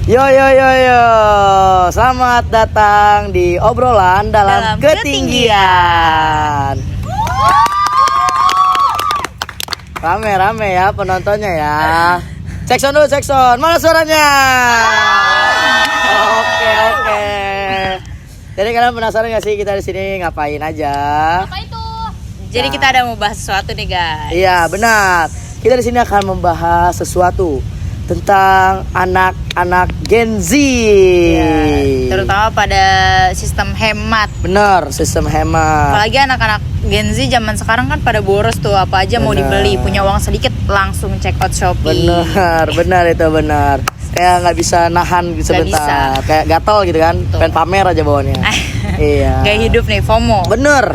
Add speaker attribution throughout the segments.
Speaker 1: Yo yo yo yo, selamat datang di obrolan dalam ketinggian. Rame-rame ya penontonnya ya. Cek sound dulu, cek sound. Mana suaranya? Oke. Jadi kalian penasaran gak sih kita di sini ngapain aja?
Speaker 2: Apa itu? Jadi kita ada mau bahas sesuatu nih guys.
Speaker 1: Iya benar. Kita di sini akan membahas sesuatu tentang anak-anak Gen Z.
Speaker 2: Ya, terutama pada sistem hemat.
Speaker 1: Bener, sistem hemat.
Speaker 2: Apalagi anak-anak Gen Z zaman sekarang kan pada boros tuh, apa aja mau dibeli, punya uang sedikit langsung check out Shopee.
Speaker 1: Benar itu benar. Kayak nggak bisa nahan sebentar, kayak gatel gitu kan, pengen pamer aja bawahnya. Iya.
Speaker 2: Gaya hidup nih, FOMO.
Speaker 1: Bener.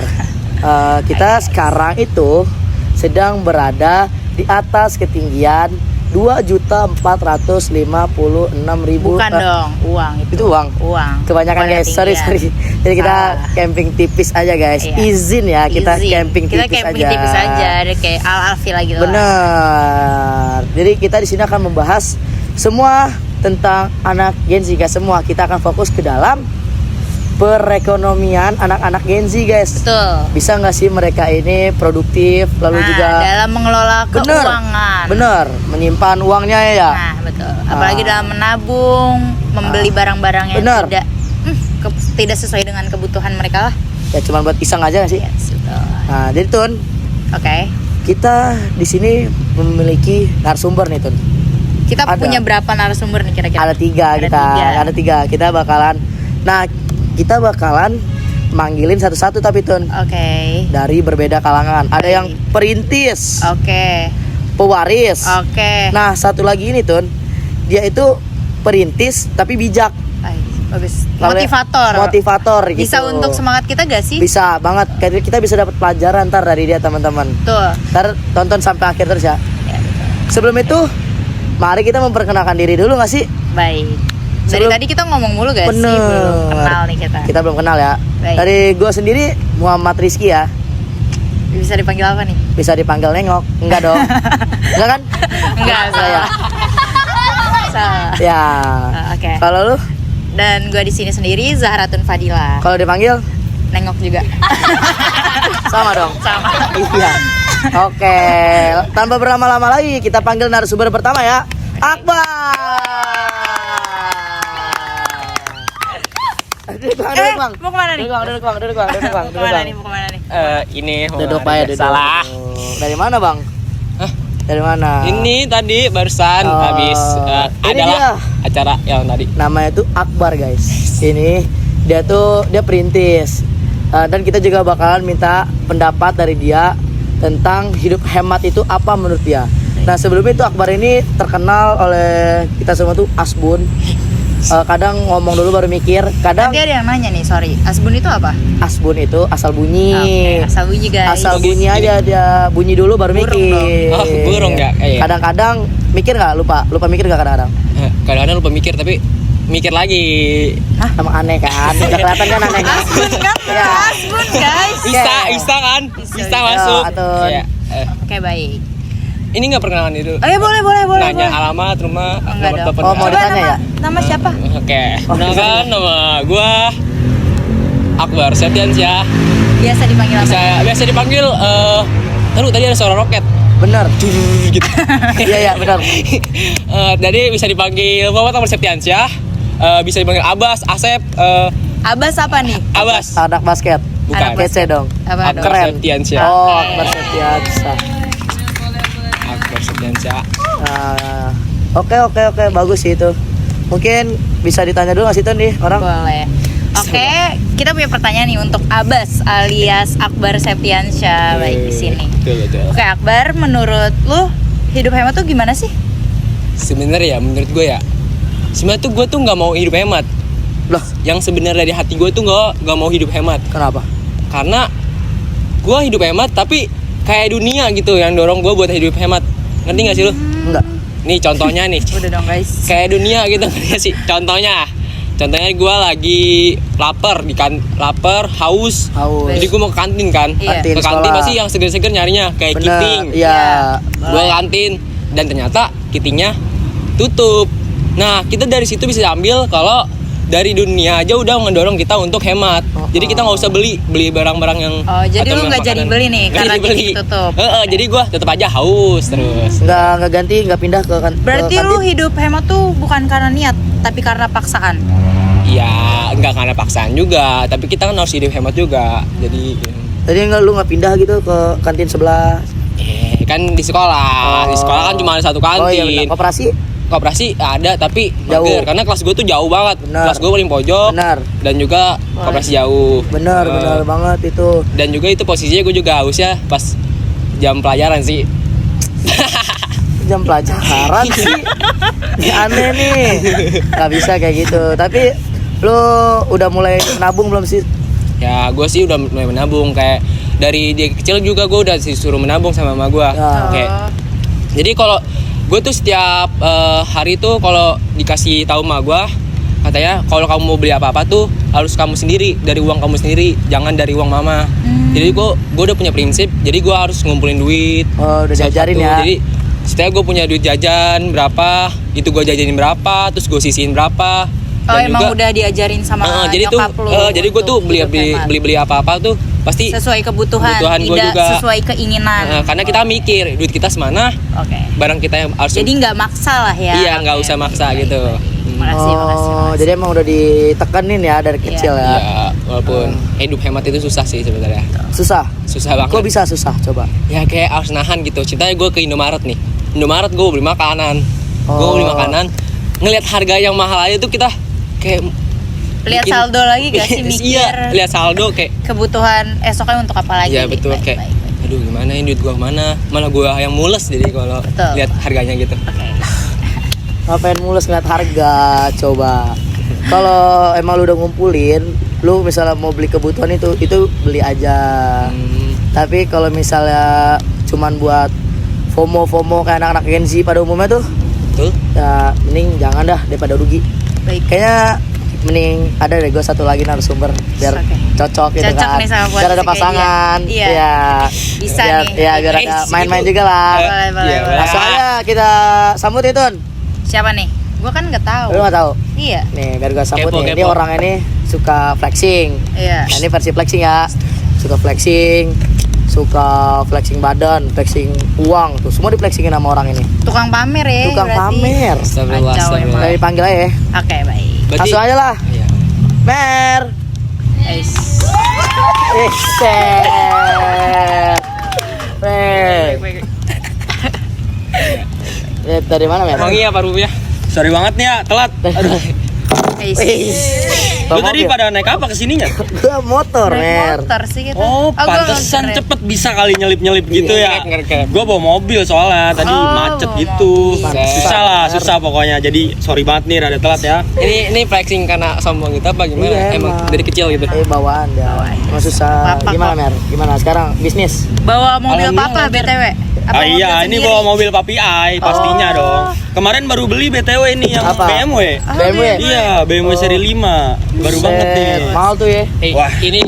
Speaker 1: Kita sekarang itu sedang berada di atas ketinggian 2.456.000.
Speaker 2: Bukan dong, uang itu.
Speaker 1: Itu uang. Kebanyakan guys. Sorry. Jadi kita camping tipis aja guys.
Speaker 2: Iya.
Speaker 1: Izin ya kita camping tipis aja.
Speaker 2: Kita camping tipis aja, ada kayak al-alfil lagi gitu.
Speaker 1: Benar. Jadi kita di sini akan membahas semua tentang anak Gen Z guys. Semua kita akan fokus ke dalam perekonomian anak-anak Gen Z guys.
Speaker 2: Betul.
Speaker 1: Bisa nggak sih mereka ini produktif lalu juga
Speaker 2: dalam mengelola keuangan.
Speaker 1: Bener, menyimpan uangnya ya.
Speaker 2: Nah betul. Apalagi dalam menabung, membeli barang-barang yang tidak sesuai dengan kebutuhan mereka lah.
Speaker 1: Ya cuma buat iseng aja nggak sih?
Speaker 2: Yes, betul.
Speaker 1: Nah jadi Tun, kita di sini memiliki narasumber nih Tun.
Speaker 2: Kita punya berapa narasumber nih kira-kira?
Speaker 1: Ada tiga. Kita bakalan manggilin satu-satu tapi Tun. Dari berbeda kalangan. Ada yang perintis. Pewaris. Nah, satu lagi ini Tun. Dia itu perintis tapi bijak.
Speaker 2: Bagus.
Speaker 1: Motivator gitu.
Speaker 2: Bisa untuk semangat kita gak sih?
Speaker 1: Bisa banget. Kita bisa dapat pelajaran ntar dari dia teman-teman.
Speaker 2: Tuh.
Speaker 1: Ntar tonton sampai akhir terus ya. Sebelum itu, mari kita memperkenalkan diri dulu gak sih?
Speaker 2: Baik. Dari tadi kita ngomong mulu gak sih? Belum kenal nih kita.
Speaker 1: Kita belum kenal ya.
Speaker 2: Baik.
Speaker 1: Dari gue sendiri Muhammad Rizky ya.
Speaker 2: Bisa dipanggil apa nih?
Speaker 1: Bisa dipanggil Nengok. Enggak dong. Enggak kan?
Speaker 2: Enggak, saya.
Speaker 1: Ya. Kalau lu?
Speaker 2: Dan gue di sini sendiri Zahratun Fadila.
Speaker 1: Kalau dipanggil
Speaker 2: Nengok juga.
Speaker 1: Sama dong.
Speaker 2: Sama.
Speaker 1: Iya. Oke, tanpa berlama-lama lagi kita panggil narasumber pertama ya. Akbar. Duduk bang.
Speaker 2: Mau kemana nih?
Speaker 1: Duduk bang.
Speaker 2: Mau kemana nih?
Speaker 1: Ini duduk aja. Salah. Dari mana bang? Dari mana?
Speaker 3: Ini tadi barusan habis adalah acara yang tadi.
Speaker 1: Namanya tuh Akbar guys. Ini dia perintis. Dan kita juga bakalan minta pendapat dari dia tentang hidup hemat itu apa menurut dia. Nah sebelumnya itu Akbar ini terkenal oleh kita semua tuh asbun. Kadang ngomong dulu baru mikir. Kadang
Speaker 2: nanti ada yang nanya nih, sorry. Asbun itu apa?
Speaker 1: Asbun itu asal bunyi.
Speaker 2: Asal bunyi guys.
Speaker 1: Asal bunyi aja dia bunyi dulu baru mikir.
Speaker 3: Burung nggak?
Speaker 1: Kadang-kadang mikir nggak lupa mikir nggak kadang-kadang.
Speaker 3: Kadang-kadang lupa mikir tapi mikir lagi.
Speaker 1: Emang aneh kan? Udah kelihatan kan aneh kan?
Speaker 2: Asbun guys.
Speaker 3: Isa kan? Isa masuk.
Speaker 2: Oke baik.
Speaker 3: Ini nggak perkenalan itu.
Speaker 2: Boleh.
Speaker 3: Nanya alamat rumah, nomor telepon.
Speaker 1: Mau ditanya ya?
Speaker 2: Nama siapa?
Speaker 3: Oke. Kenalkan nama gua Akbar Septiansyah.
Speaker 2: Biasa dipanggil apa?
Speaker 3: Biasa dipanggil tadi ada suara roket.
Speaker 1: Bener.
Speaker 3: Gitu.
Speaker 1: Iya benar.
Speaker 3: Jadi bisa dipanggil Muhammad Akbar Septiansyah. Bisa dipanggil Abbas, Asep.
Speaker 2: Abbas apa nih?
Speaker 3: Abbas.
Speaker 1: Anak basket.
Speaker 3: Bukan.
Speaker 1: Kece dong.
Speaker 2: Apa dong?
Speaker 1: Keren.
Speaker 3: Septiansyah.
Speaker 1: Akbar Septiansyah.
Speaker 3: Akbar Septiansyah.
Speaker 1: Oke, bagus sih itu. Mungkin bisa ditanya dulu nggak sih Ton nih orang?
Speaker 2: Boleh. Oke, kita punya pertanyaan nih untuk Abbas alias Akbar Septiansyah baik di sini.
Speaker 3: Betul.
Speaker 2: Oke, Akbar, menurut lu hidup hemat tuh gimana sih?
Speaker 3: Sebenarnya ya, menurut gue ya, sebenarnya tuh gue tuh nggak mau hidup hemat.
Speaker 1: Loh,
Speaker 3: yang sebenarnya dari hati gue tuh nggak mau hidup hemat.
Speaker 1: Kenapa?
Speaker 3: Karena gue hidup hemat tapi kayak dunia gitu yang dorong gue buat hidup hemat. Ngerti nggak sih lu?
Speaker 1: Enggak.
Speaker 3: Nih contohnya nih.
Speaker 2: Udah dong guys.
Speaker 3: Kayak dunia gitu ngerti gak sih? Contohnya gue lagi lapar haus. Jadi gue mau ke kantin kan.
Speaker 2: Iya.
Speaker 3: Ke kantin pasti yang seger-seger nyarinya kayak kepiting.
Speaker 1: Iya.
Speaker 3: Gue ke kantin dan ternyata kepitingnya tutup. Nah, kita dari situ bisa ambil kalau dari dunia aja udah ngedorong kita untuk hemat. Jadi kita nggak usah beli barang-barang yang
Speaker 2: jadi
Speaker 3: atau
Speaker 2: lu nggak jadi
Speaker 3: makanan.
Speaker 2: beli nih
Speaker 3: Nggak
Speaker 2: karena
Speaker 3: jadi beli.
Speaker 2: ditutup.
Speaker 3: Jadi gua tetap aja haus terus.
Speaker 1: Nggak ganti, nggak pindah ke
Speaker 2: Berarti
Speaker 1: ke
Speaker 2: lu
Speaker 1: kantin.
Speaker 2: hidup hemat tuh bukan karena niat, tapi karena paksaan.
Speaker 3: Iya, nggak karena paksaan juga, tapi kita kan harus hidup hemat juga. Jadi
Speaker 1: Lu nggak pindah gitu ke kantin sebelah?
Speaker 3: kan di sekolah. Di sekolah kan cuma ada satu kantin.
Speaker 1: Oh iya benar.
Speaker 3: Koperasi ada tapi
Speaker 1: Jauh.
Speaker 3: mager karena kelas gue tuh jauh banget.
Speaker 1: Benar.
Speaker 3: Kelas gue paling pojok.
Speaker 1: Benar.
Speaker 3: Dan juga koperasi jauh.
Speaker 1: Benar banget itu.
Speaker 3: Dan juga itu posisinya gue juga haus ya pas jam pelajaran sih.
Speaker 1: Jam pelajaran sih. Ini aneh nih. Gak bisa kayak gitu. Tapi lu udah mulai nabung belum sih?
Speaker 3: Ya gue sih udah mulai menabung kayak dari dia kecil juga gue udah disuruh menabung sama mama gue.
Speaker 1: Ya.
Speaker 3: Kayak jadi kalau gue tuh setiap hari tuh kalau dikasih tahu sama gue katanya kalau kamu mau beli apa-apa tuh harus kamu sendiri dari uang kamu sendiri, jangan dari uang mama. Jadi gue udah punya prinsip, jadi gue harus ngumpulin duit.
Speaker 1: Oh, udah diajarin ya.
Speaker 3: Jadi setiap gue punya duit jajan berapa, itu gue jajanin berapa, terus gue sisihin berapa.
Speaker 2: Oh, emang udah diajarin sama
Speaker 3: jadi tuh
Speaker 2: nyokap lu.
Speaker 3: jadi gue tuh
Speaker 2: untuk hidup hemat.
Speaker 3: beli apa-apa tuh pasti
Speaker 2: sesuai kebutuhan
Speaker 3: gua
Speaker 2: tidak
Speaker 3: juga.
Speaker 2: sesuai keinginan.
Speaker 3: Karena kita mikir duit kita semana,
Speaker 2: Oke.
Speaker 3: barang kita yang harus.
Speaker 2: Jadi nggak maksa lah ya.
Speaker 3: Iya, nggak usah maksa
Speaker 2: baik,
Speaker 3: gitu.
Speaker 2: baik. Makasih.
Speaker 1: Jadi emang udah ditekenin ya dari kecil ya.
Speaker 3: Ya, walaupun hidup hemat itu susah sih sebenarnya.
Speaker 1: Susah.
Speaker 3: Susah banget.
Speaker 1: Kok bisa susah? Coba.
Speaker 3: Ya kayak harus nahan gitu. Ceritanya gue ke Indomaret nih. Indomaret gue beli makanan. Gue beli makanan. Ngelihat harga yang mahal aja tuh kita kayak
Speaker 2: Lihat
Speaker 3: bikin-
Speaker 2: saldo lagi gak sih mikir?
Speaker 3: Iya, lihat saldo kayak
Speaker 2: kebutuhan esoknya untuk apa lagi?
Speaker 3: iya betul
Speaker 2: Baik,
Speaker 3: kayak
Speaker 2: baik, baik.
Speaker 3: aduh gimana ini duit gua kemana, malah gua yang mules jadi kalau
Speaker 2: Betul.
Speaker 3: lihat harganya gitu.
Speaker 2: Oke.
Speaker 1: Ngapain mulus ngeliat harga? Coba. Kalau emang lu udah ngumpulin, lu misalnya mau beli kebutuhan itu beli aja. Tapi kalau misalnya cuman buat FOMO kayak anak-anak Gen Z pada umumnya tuh,
Speaker 3: Betul.
Speaker 1: ya mending jangan dah daripada rugi.
Speaker 2: Baik.
Speaker 1: Kayaknya mending ada deh gue satu lagi narasumber biar
Speaker 2: Oke.
Speaker 1: cocok gitu
Speaker 2: Cocok
Speaker 1: kan.
Speaker 2: nih sama
Speaker 1: Biar ada
Speaker 2: posisi kayak
Speaker 1: pasangan.
Speaker 2: dia. Iya.
Speaker 1: Ya.
Speaker 2: Bisa
Speaker 1: biar,
Speaker 2: nih.
Speaker 1: Ya biar ada main-main juga lah.
Speaker 2: Boleh.
Speaker 3: Iya,
Speaker 1: Langsung aja kita sambut itu.
Speaker 2: Siapa nih? Gua kan nggak tahu.
Speaker 1: Lu nggak tahu?
Speaker 2: Iya.
Speaker 1: Nih biar gue sambut nih. Ini
Speaker 3: Kepo.
Speaker 1: orang ini suka flexing.
Speaker 2: Iya.
Speaker 1: Nah, ini versi flexing ya. Suka flexing badan, flexing uang tuh. Semua di flexingin sama orang ini.
Speaker 2: Tukang pamer ya.
Speaker 1: Tukang
Speaker 2: berarti.
Speaker 1: pamer.
Speaker 3: Astagfirullah,
Speaker 2: Kacau
Speaker 3: astagfirullah.
Speaker 1: Dari panggil aja ya.
Speaker 2: Oke, baik.
Speaker 3: Berarti-
Speaker 1: Langsung aja lah.
Speaker 3: Iya.
Speaker 1: Mer.
Speaker 2: Guys.
Speaker 1: Mer. Dari mana Mer?
Speaker 3: Wangi apa rupiah? Sorry banget nih ya, telat. Lu tadi pada naik apa kesininya?
Speaker 1: Gua motor Mer.
Speaker 2: Motor sih kita.
Speaker 4: Oh,
Speaker 2: gua
Speaker 4: pantesan
Speaker 2: nggak keren.
Speaker 4: cepet bisa kali nyelip-nyelip gitu ya.
Speaker 3: Ngerek.
Speaker 4: Gue bawa mobil soalnya tadi
Speaker 2: Oh,
Speaker 4: macet
Speaker 2: bawa
Speaker 4: gitu.
Speaker 3: mobil.
Speaker 4: Susah pokoknya. Jadi sorry banget nih rada telat ya.
Speaker 3: Ini flexing karena sombong gitu apa gimana?
Speaker 1: Iya,
Speaker 3: emang
Speaker 1: emang.
Speaker 3: dari kecil gitu.
Speaker 1: Bawaan ya. Emang susah.
Speaker 2: Apa,
Speaker 1: Gimana
Speaker 2: kok?
Speaker 1: Mer? Gimana sekarang bisnis?
Speaker 2: Bawa mobil
Speaker 4: Alhamdulillah,
Speaker 2: papa BTW. Apa mobil
Speaker 4: Iya, ini
Speaker 2: sendiri?
Speaker 4: bawa mobil Papi Ai pastinya
Speaker 2: Oh.
Speaker 4: dong. Kemarin baru beli BTW ini yang
Speaker 1: Apa?
Speaker 4: BMW.
Speaker 1: BMW.
Speaker 4: Iya, BMW seri 5. Baru banget nih.
Speaker 1: Mahal tuh ya.
Speaker 4: Wah.
Speaker 3: Ini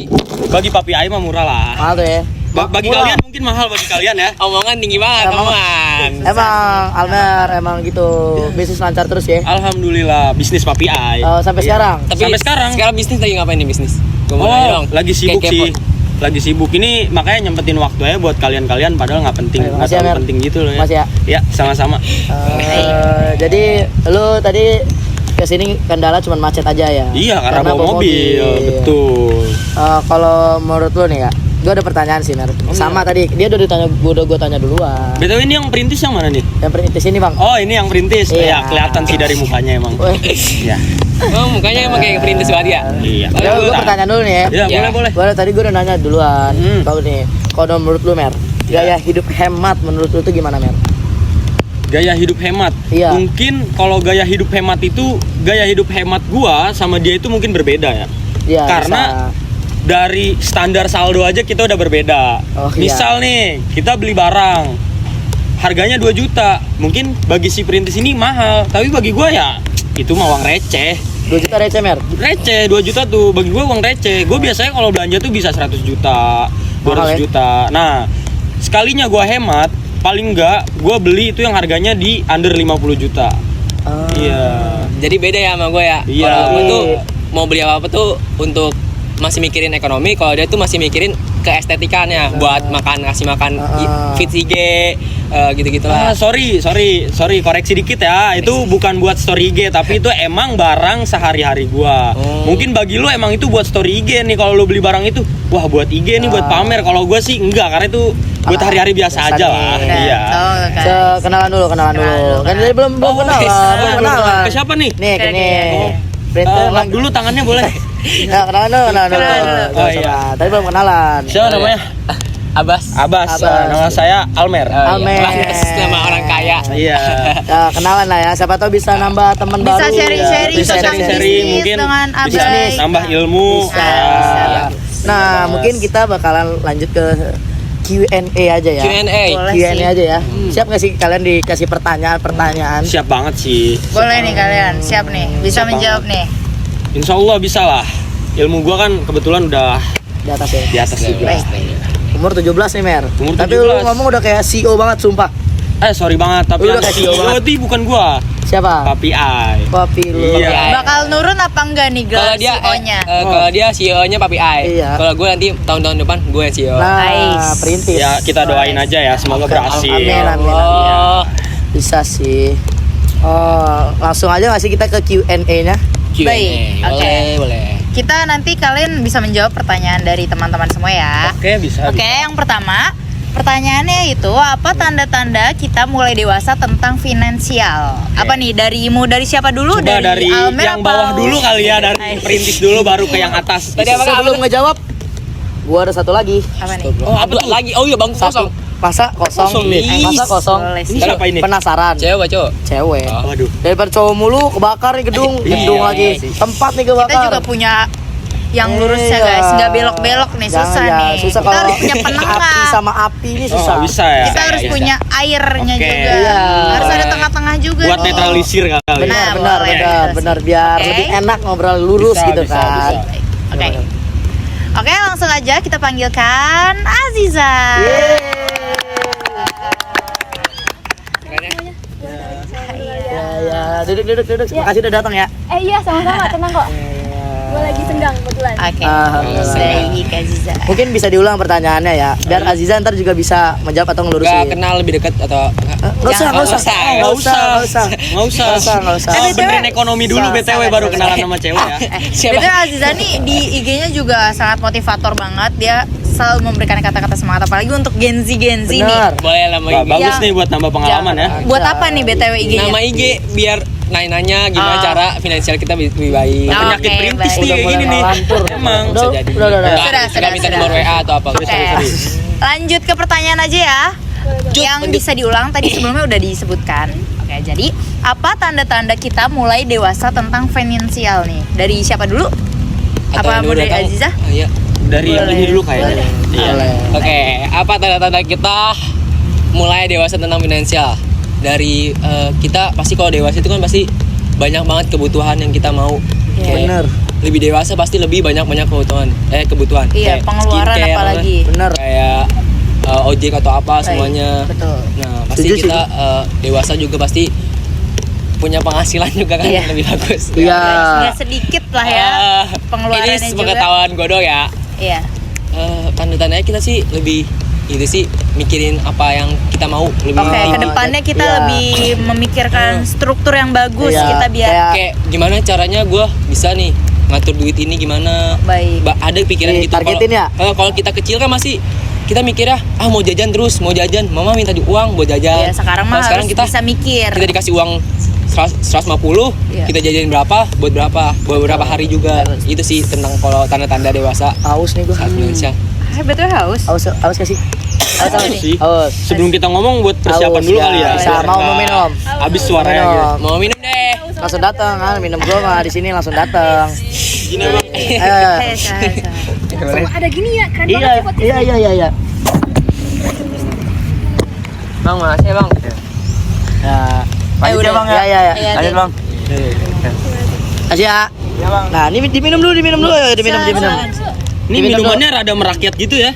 Speaker 4: Bagi Papi Ai mah murah lah.
Speaker 1: Mahal tuh ya.
Speaker 4: Bagi
Speaker 1: Murah.
Speaker 4: kalian mungkin mahal bagi kalian ya.
Speaker 3: omongan tinggi banget,
Speaker 1: Emang-
Speaker 3: omongan.
Speaker 1: Emang Almer emang gitu bisnis lancar terus ya.
Speaker 4: Alhamdulillah bisnis Papi Ai.
Speaker 1: Sampai
Speaker 4: Iya.
Speaker 1: sekarang.
Speaker 3: Tapi
Speaker 4: Sampai sekarang.
Speaker 3: Sekarang bisnis lagi ngapain nih bisnis? Gua mau nanya
Speaker 4: Oh,
Speaker 3: dong.
Speaker 4: lagi sibuk
Speaker 3: Kayak kepo.
Speaker 4: sih. Lagi sibuk ini makanya nyempetin waktu aja buat kalian-kalian padahal nggak penting,
Speaker 1: Ayo,
Speaker 4: nggak
Speaker 1: makasih ya,
Speaker 4: terlalu
Speaker 1: Mer.
Speaker 4: penting gitu loh ya.
Speaker 1: Makasih ya.
Speaker 4: Ya, sama-sama.
Speaker 1: Jadi lu tadi kesini kendala cuma macet aja ya?
Speaker 4: Iya, karena bawa mobil. Betul.
Speaker 1: Kalau menurut lu nih ya, gue ada pertanyaan sih Mer. Sama tadi dia udah ditanya, gue tanya duluan.
Speaker 4: BTW ini yang perintis yang mana nih?
Speaker 1: Yang perintis ini bang.
Speaker 4: Oh, ini yang perintis.
Speaker 1: Iya.
Speaker 4: Ya, kelihatan sih dari mukanya emang.
Speaker 1: Weh.
Speaker 4: Iya.
Speaker 3: Oh, mukanya emang kayak perintis banget ya.
Speaker 4: Iya.
Speaker 1: Ya, gue
Speaker 4: Bentar.
Speaker 1: pertanyaan dulu nih ya.
Speaker 4: Iya,
Speaker 3: Ya.
Speaker 4: boleh.
Speaker 1: Tadi gue udah nanya duluan. Tahu nih, kalau menurut lu Mer, gaya
Speaker 4: Ya.
Speaker 1: hidup hemat menurut lu tuh gimana Mer?
Speaker 4: Gaya hidup hemat.
Speaker 1: Iya.
Speaker 4: Mungkin kalau gaya hidup hemat itu gaya hidup hemat gua sama dia itu mungkin berbeda ya.
Speaker 1: Iya.
Speaker 4: Karena dari standar saldo aja kita udah berbeda.
Speaker 1: Oh, iya.
Speaker 4: Misal nih, kita beli barang harganya 2 juta. Mungkin bagi si perintis ini mahal, tapi bagi gua ya itu mah uang receh.
Speaker 1: 2 juta receh Mer.
Speaker 4: Receh 2 juta tuh bagi gua uang receh. Gua biasanya kalau belanja tuh bisa 100 juta, 200
Speaker 1: Mahal ya?
Speaker 4: juta. Nah, sekalinya gua hemat, paling enggak gua beli itu yang harganya di under 50 juta. Iya.
Speaker 3: Jadi beda ya sama gue ya.
Speaker 4: Iya.
Speaker 3: Kalau gue tuh mau beli apa tuh untuk masih mikirin ekonomi, kalau dia tuh masih mikirin keestetikannya, buat makan, ngasih makan fit IG, gitu-gitulah.
Speaker 4: Sorry, koreksi dikit ya. Itu bukan buat story IG, tapi itu emang barang sehari-hari gua. Mungkin bagi lu emang itu buat story IG nih, kalau lu beli barang itu, wah buat IG nih, buat pamer. Kalau gua sih enggak, karena itu buat hari-hari biasa aja lah.
Speaker 1: nih.
Speaker 4: Iya.
Speaker 1: Kenalan dulu. Kan tadi belum kenalan.
Speaker 4: Ke siapa nih?
Speaker 1: Nih, gini. Printer
Speaker 4: Lap dulu tangannya boleh.
Speaker 1: Nah, kenalan dulu.
Speaker 4: Oh, iya.
Speaker 1: Tadi belum kenalan.
Speaker 4: Siapa namanya?
Speaker 3: Abbas.
Speaker 4: Nama saya Almer.
Speaker 1: Almer.
Speaker 3: Nama orang kaya.
Speaker 4: Iya.
Speaker 1: Ya, kenalan lah ya. Siapa tahu bisa nambah teman baru.
Speaker 2: Bisa sharing-sharing
Speaker 4: Bisa
Speaker 2: tentang
Speaker 4: sharing-sharing,
Speaker 2: bisnis
Speaker 4: mungkin
Speaker 2: dengan
Speaker 4: bisa
Speaker 2: Abai.
Speaker 4: nambah ilmu.
Speaker 1: Bisa. Nah, mungkin kita bakalan lanjut ke Q&A aja ya.
Speaker 3: Q&A.
Speaker 2: Boleh
Speaker 1: Q&A
Speaker 2: sih.
Speaker 1: aja ya. Siap nggak sih kalian dikasih pertanyaan?
Speaker 4: Siap banget sih.
Speaker 2: Boleh nih kalian, siap nih, bisa
Speaker 4: Siap
Speaker 2: menjawab nih.
Speaker 4: Insya Allah bisa lah. Ilmu gua kan kebetulan udah
Speaker 1: Di atas ya.
Speaker 4: di atas juga.
Speaker 2: Baik.
Speaker 1: Umur 17 nih, Mer.
Speaker 4: Umur
Speaker 1: Tapi lu
Speaker 4: 17.
Speaker 1: ngomong udah kayak CEO banget, sumpah.
Speaker 4: Sorry banget, tapi
Speaker 1: Lu udah
Speaker 4: yang
Speaker 1: kasih
Speaker 4: CEO
Speaker 1: banget.
Speaker 4: itu bukan gua.
Speaker 1: Siapa?
Speaker 4: Papi Ai.
Speaker 1: Papi lu.
Speaker 4: Iya.
Speaker 2: Bakal nurun apa enggak nih
Speaker 3: Kalau
Speaker 2: gelar
Speaker 3: dia
Speaker 2: CEO-nya?
Speaker 3: kalau dia CEO-nya Papi Ai.
Speaker 1: Iya.
Speaker 3: Kalau gue nanti tahun-tahun depan gue yang CEO.
Speaker 1: Nah,
Speaker 2: Nice.
Speaker 1: perintis.
Speaker 4: Ya kita doain aja ya, semoga berhasil.
Speaker 1: Amin.
Speaker 3: Oh,
Speaker 1: Bisa sih. Oh, langsung aja nggak sih kita ke Q&A-nya?
Speaker 3: Q&A.
Speaker 2: Baik, oke.
Speaker 3: Boleh.
Speaker 2: Kita nanti kalian bisa menjawab pertanyaan dari teman-teman semua ya.
Speaker 4: Oke, bisa.
Speaker 2: Oke, yang pertama, pertanyaannya itu apa tanda-tanda kita mulai dewasa tentang finansial? Apa nih dari siapa dulu?
Speaker 4: Coba dari
Speaker 2: Almer
Speaker 4: yang
Speaker 2: apa-
Speaker 4: bawah dulu kali ya, dari perintis dulu baru ke yang atas.
Speaker 3: Tadi apa, Kak?
Speaker 1: Sebelum ngejawab, gua ada satu lagi.
Speaker 2: Apa nih?
Speaker 3: Oh, apa tuh lagi? Oh iya, Bang,
Speaker 1: Satu.
Speaker 3: kosong.
Speaker 1: Masa kosong
Speaker 4: Kosong
Speaker 1: nih.
Speaker 4: nih.
Speaker 1: Masa kosong.
Speaker 2: Boleh sih.
Speaker 4: Ini siapa ini?
Speaker 1: Penasaran.
Speaker 3: Cewek apa cowok?
Speaker 1: Cewek.
Speaker 3: Oh.
Speaker 4: Waduh.
Speaker 1: Daripada cowok mulu kebakar nih gedung
Speaker 4: Iya
Speaker 1: lagi.
Speaker 3: sih.
Speaker 1: Tempat nih
Speaker 2: Kita
Speaker 1: kebakar.
Speaker 2: juga punya yang lurusnya
Speaker 1: Iya.
Speaker 2: guys, nggak belok-belok nih,
Speaker 1: Jangan,
Speaker 2: susah
Speaker 1: ya.
Speaker 2: nih.
Speaker 1: Susah
Speaker 2: Kita
Speaker 1: kalau
Speaker 2: harus punya penengah.
Speaker 1: api sama api ini susah.
Speaker 4: Oh, bisa ya.
Speaker 2: Kita harus
Speaker 3: Bisa.
Speaker 2: punya airnya
Speaker 4: Oke.
Speaker 2: juga.
Speaker 1: Iya.
Speaker 2: Harus ada tengah-tengah juga
Speaker 4: Buat
Speaker 2: nih.
Speaker 4: netralisir kali.
Speaker 1: Benar,
Speaker 2: Nah,
Speaker 1: benar,
Speaker 2: boleh.
Speaker 1: benar, biar
Speaker 2: Oke.
Speaker 1: lebih enak ngobrol lurus
Speaker 4: Bisa,
Speaker 1: gitu
Speaker 4: bisa,
Speaker 1: kan.
Speaker 4: bisa.
Speaker 2: Oke. Oke, langsung aja kita panggilkan Aziza.
Speaker 1: Ya, duduk. Makasih udah datang ya.
Speaker 5: Iya sama-sama, tenang kok. Gue lagi senggang kebetulan.
Speaker 2: Oke.
Speaker 1: Alhamdulillah.
Speaker 2: Baik, Aziza.
Speaker 1: Mungkin bisa diulang pertanyaannya ya, biar Aziza ntar juga bisa menjawab atau
Speaker 3: Gak
Speaker 1: ngelurusin.
Speaker 3: kenal lebih dekat atau
Speaker 1: Nggak usah.
Speaker 4: Nggak usah.
Speaker 1: Nggak usah.
Speaker 4: Benerin ekonomi dulu
Speaker 1: Salah,
Speaker 4: BTW baru kenalan sama cewek ya.
Speaker 2: Betul, Aziza nih di IG-nya juga sangat motivator banget. Dia selalu memberikan kata-kata semangat apalagi untuk Gen Z nih.
Speaker 1: Benar.
Speaker 3: boleh lah nama
Speaker 4: Wah,
Speaker 3: IG.
Speaker 4: bagus
Speaker 2: Yang-
Speaker 4: nih buat nambah pengalaman ya.
Speaker 2: Buat apa nih BTW IG-nya?
Speaker 3: Nama IG biar nanya-nanya gimana
Speaker 2: Oh.
Speaker 3: cara finansial kita lebih baik.
Speaker 2: Oh.
Speaker 4: Penyakit
Speaker 2: Oke,
Speaker 4: perintis
Speaker 2: baik.
Speaker 4: nih kayak gini nih.
Speaker 1: Ngelantur.
Speaker 4: Emang.
Speaker 1: Udah,
Speaker 3: Bisa jadi.
Speaker 1: udah.
Speaker 2: Sudah.
Speaker 3: minta nomor WA atau apa.
Speaker 2: Oke. Lanjut ke pertanyaan aja ya. Yang bisa diulang tadi sebelumnya udah disebutkan. Oke, jadi apa tanda-tanda kita mulai dewasa tentang finansial nih? Dari siapa dulu?
Speaker 3: Atau
Speaker 2: Apa
Speaker 3: yang
Speaker 2: mau
Speaker 3: udah
Speaker 2: dari
Speaker 3: tahu?
Speaker 2: Aziza?
Speaker 3: Iya.
Speaker 4: Dari yang ini dulu kayaknya. Iya.
Speaker 3: Oke, apa tanda-tanda kita mulai dewasa tentang finansial? Dari kita pasti kalau dewasa itu kan pasti banyak banget kebutuhan yang kita mau. Kayak
Speaker 1: Bener.
Speaker 3: Lebih dewasa pasti lebih banyak kebutuhan. Kebutuhan.
Speaker 2: Iya,
Speaker 3: Kayak
Speaker 2: pengeluaran
Speaker 3: skincare,
Speaker 2: apalagi.
Speaker 1: Bener.
Speaker 3: Kayak ojek atau apa semuanya.
Speaker 2: Betul.
Speaker 3: Nah, pasti
Speaker 1: Setuju,
Speaker 3: kita dewasa juga pasti punya penghasilan juga kan
Speaker 2: Iya.
Speaker 3: lebih bagus.
Speaker 1: Iya.
Speaker 2: Nggak sedikit lah ya pengeluarannya
Speaker 3: Ini
Speaker 2: juga.
Speaker 3: sepengetahuan gue doang ya.
Speaker 2: Iya.
Speaker 3: Tanda-tandanya kita sih lebih itu sih mikirin apa yang kita mau lebih.
Speaker 2: Oke,
Speaker 1: Oh,
Speaker 2: kedepannya kita
Speaker 1: iya.
Speaker 2: lebih memikirkan struktur yang bagus
Speaker 1: Iya,
Speaker 2: kita biar
Speaker 1: kayak-
Speaker 3: Kayak gimana caranya gue bisa nih ngatur duit ini gimana.
Speaker 2: baik.
Speaker 3: Ada pikiran gitu.
Speaker 1: Ditargetin ya?
Speaker 3: Kalau kita kecil kan masih kita mikirnya mau jajan terus, mau jajan, mama minta uang buat jajan.
Speaker 2: Ya, sekarang mah
Speaker 3: Kalau
Speaker 2: harus bisa mikir.
Speaker 3: kita dikasih uang 150,
Speaker 2: Iya.
Speaker 3: kita jajanin berapa, buat beberapa hari juga. Itu sih tentang kalau tanda-tanda dewasa
Speaker 1: Aus nih gua.
Speaker 3: saat finansial.
Speaker 2: Betul haus.
Speaker 1: Aus kasih.
Speaker 2: Apa nih?
Speaker 3: Sih.
Speaker 1: Aus.
Speaker 4: Sebelum kita ngomong buat persiapan
Speaker 1: Aus,
Speaker 4: dulu
Speaker 1: ya.
Speaker 4: kali ya.
Speaker 1: Bisa,
Speaker 4: Biar
Speaker 1: mau
Speaker 4: nggak
Speaker 1: minum.
Speaker 4: Habis suaranya
Speaker 1: Minum.
Speaker 4: gitu.
Speaker 3: Mau minum deh.
Speaker 1: Langsung datang kan, minum gua mah di sini langsung datang.
Speaker 4: Gini Bang.
Speaker 1: Ayo.
Speaker 5: Ada gini ya, keren
Speaker 1: Iya,
Speaker 5: banget sih podcast.
Speaker 1: iya.
Speaker 3: Bang, makasih ya, Bang.
Speaker 1: Ya. Lanjut
Speaker 2: udah.
Speaker 1: ya Bang ya.
Speaker 2: Iya,
Speaker 1: Lanjut
Speaker 2: Din.
Speaker 1: Bang. Kasih ya. Iya Bang. Nah, ini diminum dulu ya, diminum.
Speaker 4: Ini
Speaker 1: Diminum
Speaker 4: minumannya rada merakyat gitu ya.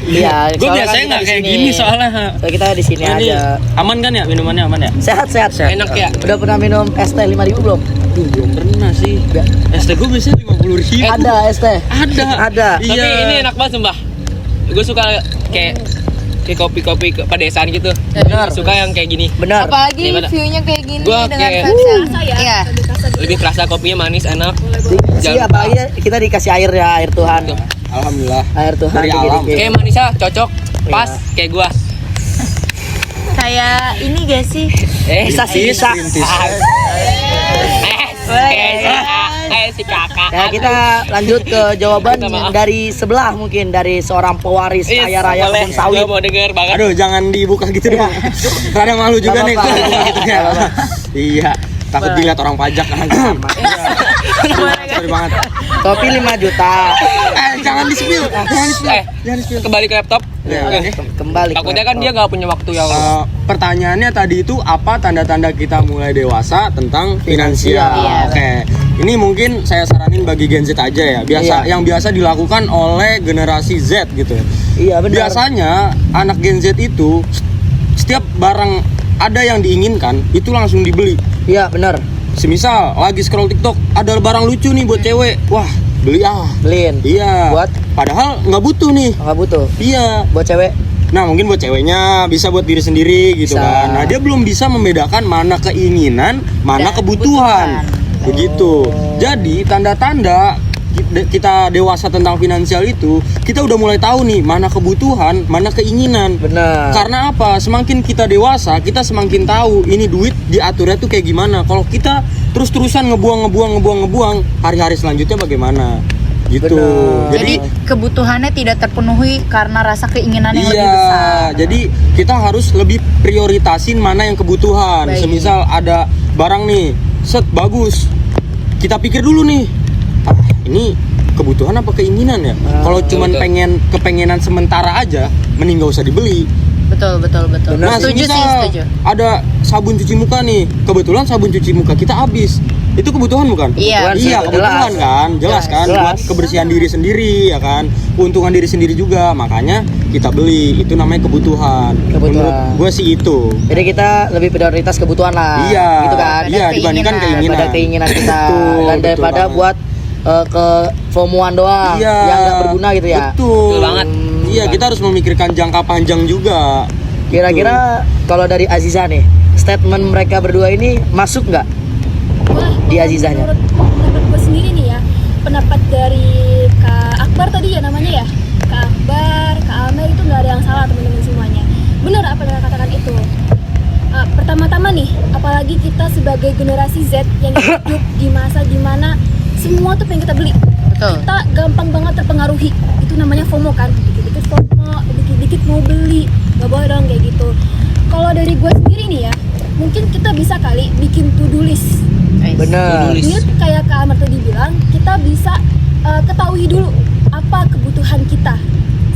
Speaker 1: Iya,
Speaker 4: Gue
Speaker 1: soalnya
Speaker 4: biasanya
Speaker 1: kan
Speaker 4: nggak
Speaker 1: kita
Speaker 4: kayak
Speaker 1: di
Speaker 4: gini
Speaker 1: sini.
Speaker 4: soalnya.
Speaker 1: Soalnya kita di sini
Speaker 4: Nah, ini
Speaker 1: aja.
Speaker 4: aman kan ya minumannya aman ya?
Speaker 1: Sehat.
Speaker 3: Enak ya?
Speaker 1: Udah pernah minum es teh 5.000 belum?
Speaker 4: Tuh belum pernah sih. ST gue biasanya 50.000.
Speaker 1: Ada es teh. Ada.
Speaker 4: Iya.
Speaker 3: Tapi ini enak banget sumpah. Gue suka kayak kopi-kopi pedesaan gitu.
Speaker 1: Benar.
Speaker 3: Suka yang kayak gini.
Speaker 1: Benar.
Speaker 2: Apalagi
Speaker 3: Gimana?
Speaker 2: view-nya kayak gini
Speaker 3: Gua
Speaker 2: dengan
Speaker 3: kayak-
Speaker 2: vibes yang
Speaker 5: ya.
Speaker 2: iya.
Speaker 3: Lebih kerasa kopinya manis, enak.
Speaker 1: Sih,
Speaker 3: Jangan
Speaker 1: apalagi kita dikasih air ya, air Tuhan.
Speaker 3: Tuh.
Speaker 4: Alhamdulillah.
Speaker 1: Air Tuhan
Speaker 4: Dari
Speaker 1: dikit-dikit.
Speaker 4: alam.
Speaker 3: Kayak manisnya cocok, pas
Speaker 1: Iya.
Speaker 3: kayak gua.
Speaker 2: Kayak ini gak sih?
Speaker 1: Bisa sih, bisa.
Speaker 3: Si kakak.
Speaker 1: Ya, kita lanjut ke jawaban
Speaker 3: Minta maaf.
Speaker 1: dari sebelah, mungkin dari seorang pewaris
Speaker 3: Is,
Speaker 1: kaya raya
Speaker 3: boleh.
Speaker 1: kebun sawit.
Speaker 3: Gua mau denger banget.
Speaker 4: Aduh, jangan dibuka gitu dong. Rada malu juga
Speaker 1: Nggak
Speaker 4: nih
Speaker 1: apa-apa.
Speaker 4: kalau dibuka gitu ya.
Speaker 1: Nggak apa-apa.
Speaker 4: Iya, takut dilihat orang pajak kan. Sorry banget.
Speaker 1: Topi 5 juta.
Speaker 4: Jangan di-spill. Jangan di-spill.
Speaker 3: Eh,
Speaker 4: Jangan di-spill.
Speaker 3: kembali ke laptop.
Speaker 4: Ya,
Speaker 3: Oke.
Speaker 1: Kembali. ke
Speaker 3: Takutnya kan
Speaker 1: laptop.
Speaker 3: dia nggak punya waktu yang
Speaker 4: Pertanyaannya tadi itu apa tanda-tanda kita mulai dewasa tentang finansial?
Speaker 1: Finansial.
Speaker 4: Oke. Ini mungkin saya saranin bagi Gen Z aja ya. Biasa
Speaker 1: Iya.
Speaker 4: yang biasa dilakukan oleh generasi Z gitu.
Speaker 1: Iya, benar.
Speaker 4: Biasanya anak Gen Z itu setiap barang ada yang diinginkan itu langsung dibeli.
Speaker 1: Iya, benar.
Speaker 4: Semisal lagi scroll TikTok ada barang lucu nih buat cewek. Wah, beli ah.
Speaker 1: Beliin.
Speaker 4: Iya.
Speaker 1: Buat?
Speaker 4: Padahal nggak butuh nih.
Speaker 1: Enggak butuh.
Speaker 4: Iya.
Speaker 1: Buat cewek.
Speaker 4: Nah mungkin buat ceweknya bisa buat diri sendiri gitu
Speaker 1: Bisa.
Speaker 4: kan. Nah dia belum bisa membedakan mana keinginan, mana
Speaker 2: Dan
Speaker 4: kebutuhan. Begitu. Jadi tanda-tanda kita dewasa tentang finansial itu, kita udah mulai tahu nih mana kebutuhan, mana keinginan.
Speaker 1: Benar.
Speaker 4: Karena apa? Semakin kita dewasa, kita semakin tahu ini duit diaturnya tuh kayak gimana. Kalau kita terus-terusan ngebuang, hari-hari selanjutnya bagaimana? Gitu.
Speaker 1: Benar.
Speaker 2: Jadi kebutuhannya tidak terpenuhi karena rasa keinginan yang lebih besar.
Speaker 4: Iya, jadi kita harus lebih prioritasin mana yang kebutuhan.
Speaker 2: Baik.
Speaker 4: Semisal ada barang nih, set bagus. Kita pikir dulu nih, ini kebutuhan apa keinginan ya? Kalau cuman
Speaker 3: betul.
Speaker 4: kepengenan sementara aja, mending gak usah dibeli.
Speaker 2: Betul.
Speaker 1: Benar.
Speaker 4: Nah,
Speaker 2: Setuju sih,
Speaker 4: semisal
Speaker 2: setuju.
Speaker 4: ada sabun cuci muka nih, kebetulan sabun cuci muka kita habis. Itu kebutuhan bukan?
Speaker 2: Iya.
Speaker 4: Iya, kebutuhan
Speaker 1: Jelas.
Speaker 4: kan, jelas kan,
Speaker 1: Jelas.
Speaker 4: buat kebersihan diri sendiri ya kan, keuntungan diri sendiri juga, makanya kita beli, itu namanya kebutuhan.
Speaker 1: Kebutuhan.
Speaker 4: Menurut gue sih itu.
Speaker 1: Jadi kita lebih prioritas kebutuhan lah.
Speaker 4: Iya,
Speaker 1: Gitu kan.
Speaker 4: iya dibandingkan keinginan.
Speaker 1: Daripada keinginan kita
Speaker 4: Betul,
Speaker 1: dan
Speaker 4: betul
Speaker 1: daripada
Speaker 4: banget.
Speaker 1: buat ke FOMO-an doang
Speaker 4: Iya,
Speaker 1: yang nggak berguna gitu ya.
Speaker 4: Betul.
Speaker 3: Betul banget.
Speaker 4: Iya, kita harus memikirkan jangka panjang juga.
Speaker 1: Kira-kira kalau dari Aziza nih, statement mereka berdua ini masuk nggak?
Speaker 5: Wah,
Speaker 1: Di Azizahnya.
Speaker 5: Menurut gue sendiri nih ya, pendapat dari Kak Akbar tadi ya namanya ya, Kak Akbar, Kak Amer itu nggak ada yang salah teman-teman semuanya. Benar apa yang katakan itu. Pertama-tama nih, apalagi kita sebagai generasi Z yang hidup di masa dimana semua tuh pengen kita beli.
Speaker 2: Betul.
Speaker 5: Kita gampang banget terpengaruhi. Itu namanya FOMO kan. Dikit-dikit FOMO, dikit-dikit mau beli. Gak boleh dong kayak gitu. Kalau dari gue sendiri nih ya, mungkin kita bisa kali bikin to-do list.
Speaker 1: Bener.
Speaker 5: Ini kayak Kak Amar tadi bilang, kita bisa ketahui dulu apa kebutuhan kita.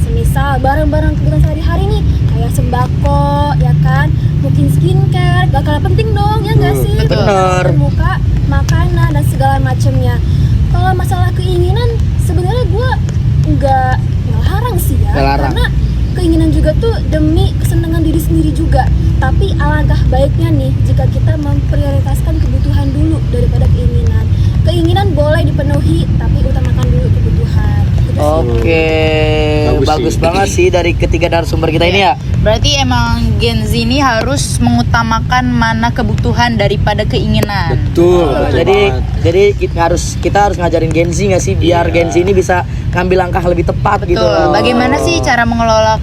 Speaker 5: Semisal barang-barang kebutuhan sehari-hari nih, kayak sembako, ya kan, mungkin skincare, gak kalah penting dong, ya nggak sih?
Speaker 2: Betul.
Speaker 1: Bener.
Speaker 5: Muka, makanan dan segala macamnya. Kalau masalah keinginan, sebenarnya gue nggak larang sih ya,
Speaker 1: Nggak larang.
Speaker 5: karena keinginan juga tuh demi kesenangan diri sendiri juga. Tapi alangkah baiknya nih jika kita memprioritaskan kebutuhan dulu daripada keinginan. Keinginan boleh dipenuhi, tapi utamakan dulu kebutuhan. Gitu sih.
Speaker 1: Oke, bagus
Speaker 4: sih.
Speaker 1: banget sih dari ketiga narasumber kita ini ya.
Speaker 2: Berarti emang Gen Z ini harus mengutamakan mana kebutuhan daripada keinginan.
Speaker 4: Betul.
Speaker 1: Jadi kita harus ngajarin Gen Z nggak sih biar Gen Z ini bisa ngambil langkah lebih tepat gitu.
Speaker 2: Betul. Bagaimana sih cara mengelola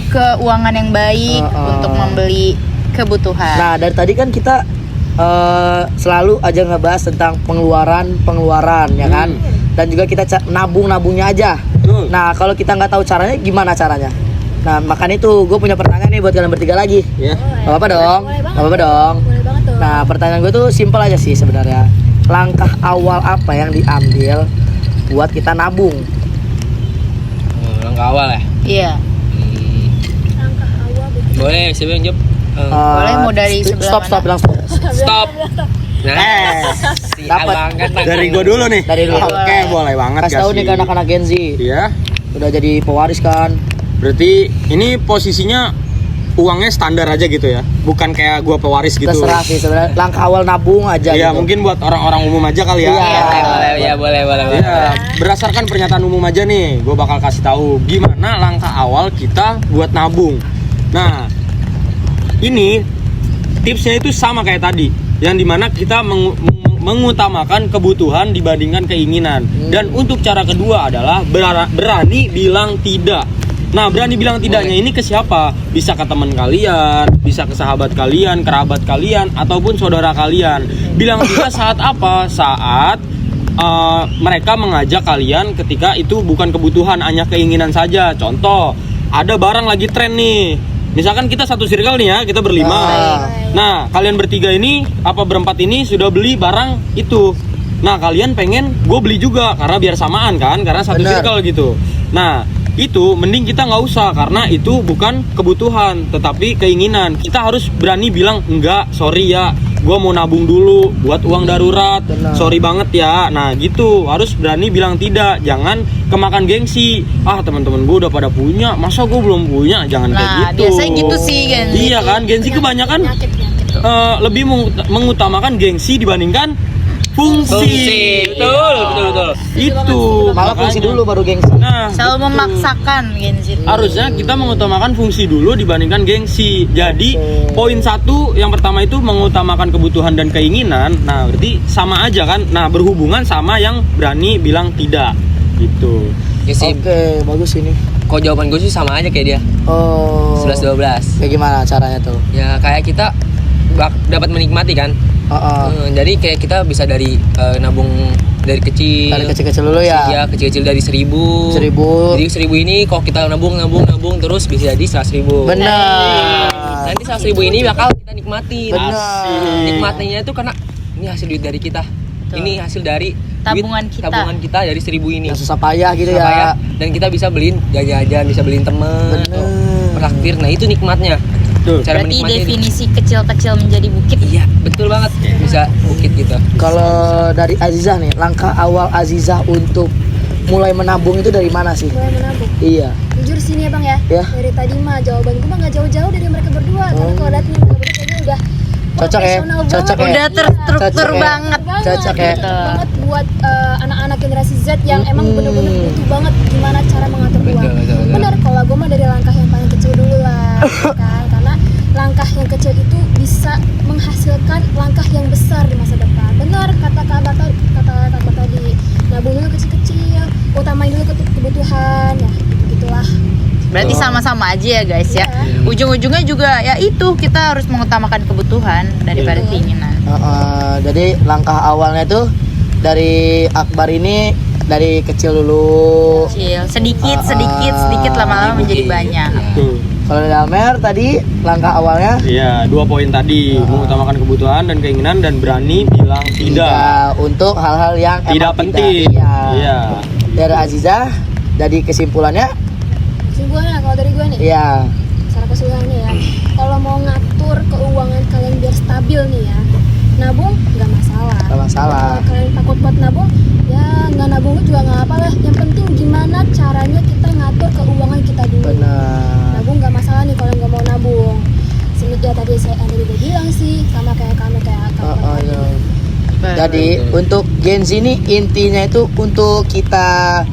Speaker 2: keuangan yang baik untuk membeli kebutuhan?
Speaker 1: Nah dari tadi kan kita selalu aja ngebahas tentang pengeluaran ya kan, dan juga kita nabungnya aja.
Speaker 4: Betul.
Speaker 1: Nah kalau kita nggak tahu caranya, gimana caranya? Nah makanya itu gue punya pertanyaan nih buat kalian bertiga lagi.
Speaker 4: Ya.
Speaker 1: Gak apa-apa dong,
Speaker 5: Boleh banget
Speaker 1: gak apa-apa dong.
Speaker 5: Boleh banget tuh.
Speaker 1: Nah pertanyaan gue tuh simpel aja sih sebenarnya. Langkah awal apa yang diambil buat kita nabung?
Speaker 3: Langkah awal ya.
Speaker 2: Iya.
Speaker 5: Langkah awal begitu.
Speaker 3: Boleh, siapa yang jawab?
Speaker 2: Boleh, mau dari sebelah
Speaker 1: stop,
Speaker 2: mana?
Speaker 1: bilang stop.
Speaker 3: Stop. Nah, si
Speaker 1: Dapat.
Speaker 3: abang kan
Speaker 4: Dari gua dulu nih.
Speaker 1: Dari lu.
Speaker 4: Oke, boleh banget
Speaker 1: Kasih tahu nih ke anak-anak Gen Z.
Speaker 4: Iya.
Speaker 1: Udah jadi pewaris kan.
Speaker 4: Berarti ini posisinya uangnya standar aja gitu ya, bukan kayak gua pewaris gitu.
Speaker 1: Terserah sih sebenarnya. Langkah awal nabung aja.
Speaker 4: Iya,
Speaker 1: gitu.
Speaker 4: mungkin buat orang-orang umum aja kali ya.
Speaker 1: Iya.
Speaker 3: boleh.
Speaker 4: Iya, berdasarkan pernyataan umum aja nih, gue bakal kasih tahu gimana langkah awal kita buat nabung. Nah, ini tipsnya itu sama kayak tadi, yang dimana kita mengutamakan kebutuhan dibandingkan keinginan. Dan untuk cara kedua adalah berani bilang tidak. Nah, berani bilang tidaknya ini ke siapa? Bisa ke teman kalian, bisa ke sahabat kalian, kerabat kalian, ataupun saudara kalian. Bilang tidak saat apa? Saat mereka mengajak kalian ketika itu bukan kebutuhan, hanya keinginan saja. Contoh, ada barang lagi tren nih. Misalkan kita satu circle nih ya, kita berlima. Nah, kalian bertiga ini, apa berempat ini sudah beli barang itu. Nah, kalian pengen gue beli juga, karena biar samaan kan, karena satu
Speaker 1: Bener.
Speaker 4: circle gitu. Nah, itu mending kita nggak usah, karena itu bukan kebutuhan tetapi keinginan. Kita harus berani bilang enggak, sorry ya, gue mau nabung dulu buat uang darurat.
Speaker 1: Benar.
Speaker 4: Sorry banget ya. Nah gitu, harus berani bilang tidak. Jangan kemakan gengsi. Ah, teman-teman gue udah pada punya, masa gue belum punya? Jangan kayak
Speaker 2: Nah,
Speaker 4: gitu.
Speaker 2: biasanya gitu sih Gen.
Speaker 4: Iya kan, gengsi kebanyakan
Speaker 5: Penyakit.
Speaker 4: lebih mengutamakan gengsi dibandingkan fungsi.
Speaker 3: Betul.
Speaker 4: Itu
Speaker 1: Malah fungsi
Speaker 4: makanya.
Speaker 1: dulu baru gengsi.
Speaker 4: Nah,
Speaker 2: Selalu memaksakan Gen Z.
Speaker 4: harusnya kita mengutamakan fungsi dulu dibandingkan gengsi. Jadi poin satu yang pertama itu mengutamakan kebutuhan dan keinginan. Nah, berarti sama aja kan. Nah, berhubungan sama yang berani bilang tidak gitu.
Speaker 3: Ya sih,
Speaker 1: Oke, bagus ini.
Speaker 3: kok jawaban gue sih sama aja kayak dia.
Speaker 1: Oh.
Speaker 3: 11-12.
Speaker 1: Kayak gimana caranya tuh?
Speaker 3: Ya kayak kita dapat menikmati kan. Jadi kayak kita bisa dari nabung dari kecil.
Speaker 1: Dari kecil-kecil dulu ya.
Speaker 3: Iya, kecil-kecil dari 1.000.
Speaker 1: 1.000.
Speaker 3: Jadi 1.000 ini kalau kita nabung terus bisa jadi 100.000.
Speaker 1: Benar.
Speaker 3: Nanti 100.000 ini bakal kita nikmatin.
Speaker 1: Benar.
Speaker 3: Nikmatinya itu karena ini hasil duit dari kita. Ini hasil dari
Speaker 2: Tabungan
Speaker 3: duit,
Speaker 2: kita.
Speaker 3: tabungan kita dari 1.000 ini.
Speaker 1: Yang susah payah gitu
Speaker 3: Susah
Speaker 1: ya.
Speaker 3: payah. Dan kita bisa beliin jajan, bisa beliin temen,
Speaker 1: Bener.
Speaker 3: traktir. Nah itu nikmatnya.
Speaker 4: Tuh.
Speaker 3: Cara
Speaker 2: Berarti
Speaker 3: menikmatinya itu.
Speaker 2: definisi kecil-kecil menjadi bukit.
Speaker 3: Iya, betul banget. Bisa bukit gitu.
Speaker 1: Kalau dari Azizah nih, langkah awal Azizah untuk mulai menabung itu dari mana sih?
Speaker 5: Mulai menabung.
Speaker 1: Iya.
Speaker 5: Jujur sini ya bang ya.
Speaker 1: Ya.
Speaker 5: Dari tadi mah jawaban gue mah nggak jauh-jauh dari mereka berdua. Karena kalau lihat nih mereka berdua kayaknya udah
Speaker 1: Cocok ya?
Speaker 5: profesional
Speaker 1: Cocok
Speaker 5: banget.
Speaker 1: ya?
Speaker 2: Udah terstruktur
Speaker 1: Cocok ya?
Speaker 2: banget.
Speaker 1: Cocok ya?
Speaker 5: Cocok banget buat anak-anak generasi Z yang emang bener-bener butuh banget gimana cara mengatur uang.
Speaker 3: Betul.
Speaker 5: Bener, kalau gue mah dari langkah yang paling kecil dulu lah, kan? Karena langkah yang kecil itu bisa menghasilkan langkah yang besar di masa depan. Benar kata Kak Akbar tadi, nabung dulu kecil-kecil, utamain dulu kebutuhan, ya gitulah.
Speaker 2: Berarti sama-sama aja ya guys ya. Ujung-ujungnya juga ya itu, kita harus mengutamakan kebutuhan daripada keinginan.
Speaker 1: Jadi langkah awalnya tuh dari Akbar ini dari kecil dulu.
Speaker 2: Kecil, sedikit lama-lama menjadi banyak.
Speaker 4: Tuh.
Speaker 1: Kalau dari Amer tadi langkah awalnya
Speaker 4: Iya, 2 poin tadi, mengutamakan kebutuhan dan keinginan dan berani bilang tidak.
Speaker 1: ya, untuk hal-hal yang
Speaker 4: Tidak
Speaker 1: emang
Speaker 4: penting.
Speaker 1: Iya.
Speaker 4: Iya.
Speaker 1: Dari Azizah, jadi kesimpulannya,
Speaker 5: Kesimpulannya kalau dari gue nih,
Speaker 1: ya
Speaker 5: secara keseluruhannya ya, kalau mau ngatur keuangan kalian biar stabil nih ya, nabung nggak masalah.
Speaker 1: nggak masalah.
Speaker 5: Kalau kalian takut buat nabung, ya nggak nabung juga nggak apa lah. Yang penting gimana caranya kita ngatur keuangan kita dulu.
Speaker 1: Benar.
Speaker 5: Nabung nggak masalah nih kalau nggak mau nabung. Ya tadi saya udah bilang sih, sama kayak kamu
Speaker 1: Iya. Jadi untuk Gen Z ini intinya itu untuk kita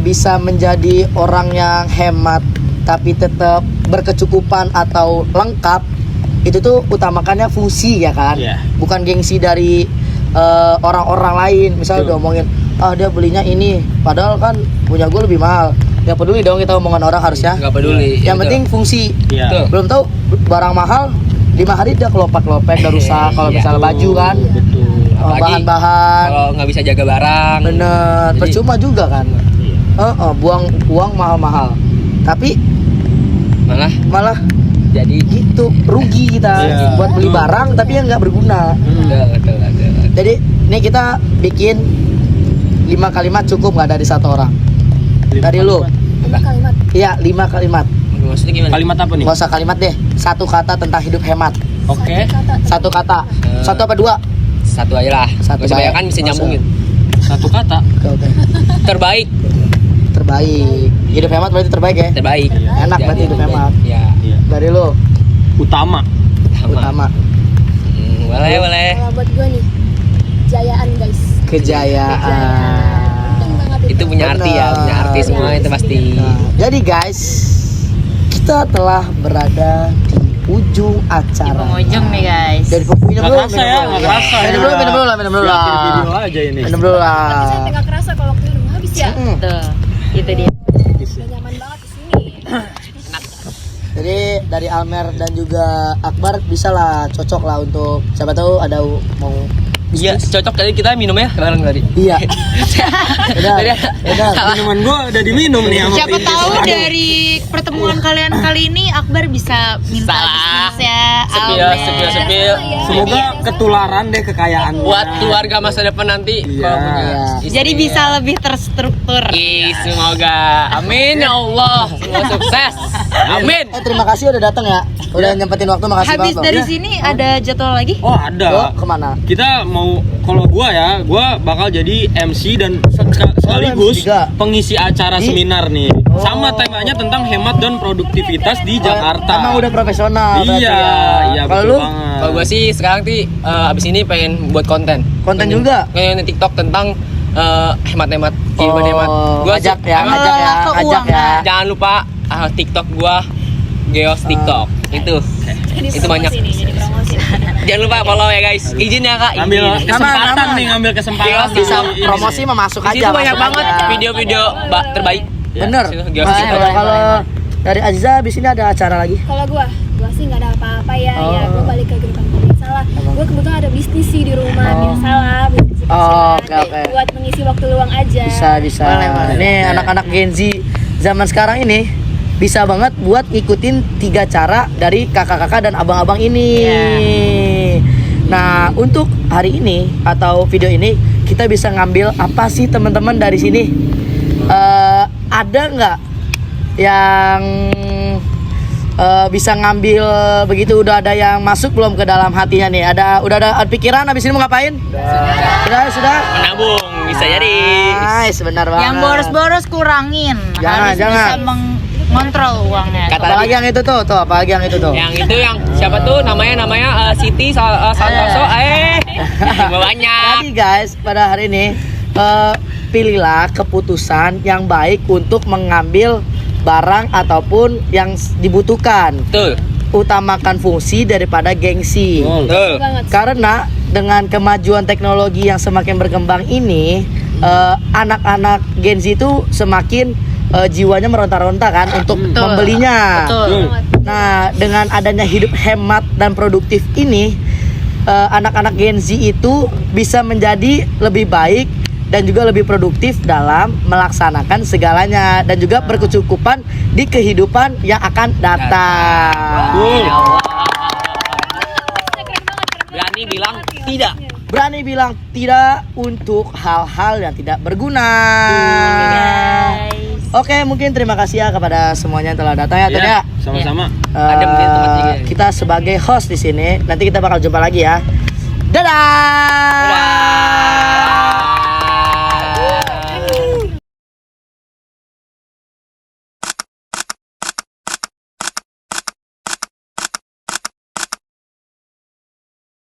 Speaker 1: bisa menjadi orang yang hemat tapi tetap berkecukupan atau lengkap, itu tuh utamakannya fungsi ya kan.
Speaker 4: Iya.
Speaker 1: Bukan gengsi dari orang-orang lain. Misalnya udah ngomongin dia belinya ini padahal kan punya gue lebih mahal. Nggak peduli dong kita omongan orang harusnya.
Speaker 3: Nggak peduli.
Speaker 1: Yang
Speaker 3: Gitu.
Speaker 1: penting fungsi.
Speaker 4: Iya.
Speaker 3: Tuh.
Speaker 1: Belum tahu barang mahal 5 hari udah kelopak-kelopek, udah rusak. Kalau
Speaker 3: Iya.
Speaker 1: misalnya baju kan,
Speaker 4: Betul.
Speaker 3: Apalagi
Speaker 1: bahan-bahan.
Speaker 3: Kalau nggak bisa jaga barang.
Speaker 1: Bener,
Speaker 3: Jadi-
Speaker 1: percuma juga kan.
Speaker 4: Iya.
Speaker 1: Buang uang mahal-mahal. Tapi malah
Speaker 3: jadi
Speaker 1: gitu rugi kita
Speaker 4: Iya.
Speaker 1: buat beli barang tapi yang nggak berguna.
Speaker 3: betul.
Speaker 1: Jadi ini kita bikin 5 kalimat cukup nggak dari satu orang? Dari lu?
Speaker 5: 5 kalimat.
Speaker 1: Iya, 5 kalimat.
Speaker 3: Maksudnya gimana?
Speaker 4: Kalimat apa nih?
Speaker 1: Nggak usah kalimat deh. 1 kata tentang hidup hemat.
Speaker 4: Oke.
Speaker 5: Satu
Speaker 1: 1
Speaker 5: kata.
Speaker 1: kata. 1 apa 2?
Speaker 3: Satu aja lah.
Speaker 1: Satu
Speaker 3: Nggak usah
Speaker 1: baik.
Speaker 3: banyak kan bisa
Speaker 1: Nggak usah.
Speaker 3: nyambungin.
Speaker 4: 1 kata.
Speaker 1: Oke.
Speaker 3: Terbaik.
Speaker 1: terbaik. Hidup hemat berarti terbaik ya.
Speaker 3: Terbaik.
Speaker 1: Enak berarti hidup hemat.
Speaker 3: Ya.
Speaker 4: Iya.
Speaker 1: Dari lo
Speaker 4: Utama.
Speaker 1: utama
Speaker 3: Boleh.
Speaker 5: Kalau buat gue nih, jayaan guys.
Speaker 1: kejayaan.
Speaker 5: Penting banget
Speaker 3: Itu punya arti ya, punya arti
Speaker 1: Benar.
Speaker 3: semua itu pasti.
Speaker 1: Nah, jadi guys, kita telah berada di ujung
Speaker 2: Di
Speaker 1: acara.
Speaker 2: penghujung nih guys.
Speaker 1: Dari penghujung
Speaker 4: Nggak kerasa ya, nggak kerasa ya.
Speaker 1: Minum dulu lah.
Speaker 4: Di akhir video aja ini.
Speaker 1: Minum dulu
Speaker 5: Tapi
Speaker 1: lah.
Speaker 5: sampai nggak kerasa kalau waktu udah mau habis ya.
Speaker 2: Tuh, itu dia.
Speaker 5: Udah nyaman banget di sini.
Speaker 1: Jadi dari Almer dan juga Akbar bisa lah cocok lah untuk siapa tahu ada mau
Speaker 3: Iya, cocok kali kita minum ya bareng tadi.
Speaker 1: iya. Benar.
Speaker 3: Tadi
Speaker 1: Benar.
Speaker 4: Minuman gua udah diminum nih sama
Speaker 2: Siapa
Speaker 4: Printis.
Speaker 2: tahu dari pertemuan kalian kali ini Akbar bisa minta
Speaker 3: Salah.
Speaker 2: bisnisnya
Speaker 3: Sepil,
Speaker 2: Almer.
Speaker 3: sepil.
Speaker 4: Semoga ketularan deh kekayaan
Speaker 3: Buat keluarga masa depan nanti
Speaker 4: Iya.
Speaker 3: kalau punya
Speaker 1: Iya.
Speaker 3: istri.
Speaker 2: Jadi bisa lebih terstruktur.
Speaker 3: Ih, semoga. Amin ya Allah. Semoga sukses. Amin.
Speaker 1: Terima kasih udah datang ya. Udah nyempetin waktu, makasih
Speaker 2: Habis
Speaker 1: banget.
Speaker 2: dari
Speaker 1: Bang.
Speaker 2: sini ada jadwal lagi?
Speaker 4: Oh ada.
Speaker 1: Lo kemana?
Speaker 4: Kita mau, kalau gua bakal jadi MC dan sekaligus
Speaker 1: MC juga?
Speaker 4: pengisi acara
Speaker 1: Di-
Speaker 4: seminar nih. Sama temanya tentang hemat dan produktivitas di Jakarta.
Speaker 1: Emang udah profesional berarti
Speaker 4: Iya,
Speaker 1: ya.
Speaker 4: iya
Speaker 1: Kalau
Speaker 4: betul
Speaker 1: lu
Speaker 4: banget.
Speaker 3: Kalau gue sih sekarang abis ini pengen buat konten.
Speaker 1: Konten juga?
Speaker 3: Kayak TikTok tentang hemat-hemat, kehidupan
Speaker 1: Oh,
Speaker 3: hemat.
Speaker 1: ajak ya,
Speaker 3: emang
Speaker 1: ajak ya,
Speaker 2: mengelola
Speaker 1: ajak ya.
Speaker 2: keuangan.
Speaker 3: jangan lupa TikTok gua Geos TikTok. Itu banyak.
Speaker 5: Jadi promosi.
Speaker 3: Jangan lupa follow ya guys. Izin ya Kak.
Speaker 4: Ngambil
Speaker 3: izin.
Speaker 4: kesempatan
Speaker 1: Aman.
Speaker 4: nih, ngambil kesempatan.
Speaker 3: Geos
Speaker 1: bisa
Speaker 4: Ini.
Speaker 1: promosi mah masuk
Speaker 3: Di
Speaker 1: aja.
Speaker 3: situ banyak
Speaker 1: masuk
Speaker 3: banget
Speaker 1: aja.
Speaker 3: video-video terbaik.
Speaker 1: Bener.
Speaker 3: Situ, Geos
Speaker 1: Nah,
Speaker 3: TikTok.
Speaker 1: kalau dari Aziza di sini ada acara lagi.
Speaker 5: Kalau gua sih nggak ada apa-apa ya.
Speaker 1: Oh.
Speaker 5: Ya gua balik ke kehidupan gua biasalah. Gua kebetulan ada bisnis sih di rumah.
Speaker 1: Oh.
Speaker 5: Biasalah bisnis kecil-kecilan.
Speaker 1: Oh, oke.
Speaker 5: Buat mengisi waktu luang aja.
Speaker 1: Bisa.
Speaker 2: Boleh.
Speaker 1: Nih anak-anak Gen Z zaman sekarang ini bisa banget buat ngikutin 3 cara dari kakak-kakak dan abang-abang ini. Nah, untuk hari ini atau video ini kita bisa ngambil apa sih teman-teman dari sini? Ada nggak yang bisa ngambil begitu? Udah ada yang masuk belum ke dalam hatinya nih? Udah ada pikiran habis ini mau ngapain? Sudah.
Speaker 3: Menabung bisa jadi.
Speaker 1: Nice, benar banget.
Speaker 2: Yang boros-boros kurangin.
Speaker 1: Jangan.
Speaker 2: Bisa mengontrol uangnya.
Speaker 3: Kata
Speaker 1: Apalagi yang itu tuh, apalagi yang itu tuh.
Speaker 3: Yang itu yang siapa tuh namanya Siti Santoso banyak.
Speaker 1: Jadi guys, pada hari ini pilihlah keputusan yang baik untuk mengambil barang ataupun yang dibutuhkan.
Speaker 3: Betul.
Speaker 1: Utamakan fungsi daripada gengsi.
Speaker 3: Betul.
Speaker 5: Banget.
Speaker 1: Karena dengan kemajuan teknologi yang semakin berkembang ini, anak-anak Gen Z itu semakin jiwanya meronta-ronta kan untuk
Speaker 2: Betul.
Speaker 1: membelinya.
Speaker 2: Betul.
Speaker 1: Nah, dengan adanya hidup hemat dan produktif ini, anak-anak Gen Z itu bisa menjadi lebih baik dan juga lebih produktif dalam melaksanakan segalanya dan juga berkecukupan di kehidupan yang akan datang.
Speaker 3: Berani bilang tidak.
Speaker 1: Berani bilang tidak untuk hal-hal yang tidak berguna. Oke, mungkin terima kasih ya kepada semuanya yang telah datang ya. Tadi ya.
Speaker 4: Sama-sama.
Speaker 3: Ada mungkin tempat juga.
Speaker 1: Kita sebagai host di sini, nanti kita bakal jumpa lagi ya. Dadah.
Speaker 3: Dadah.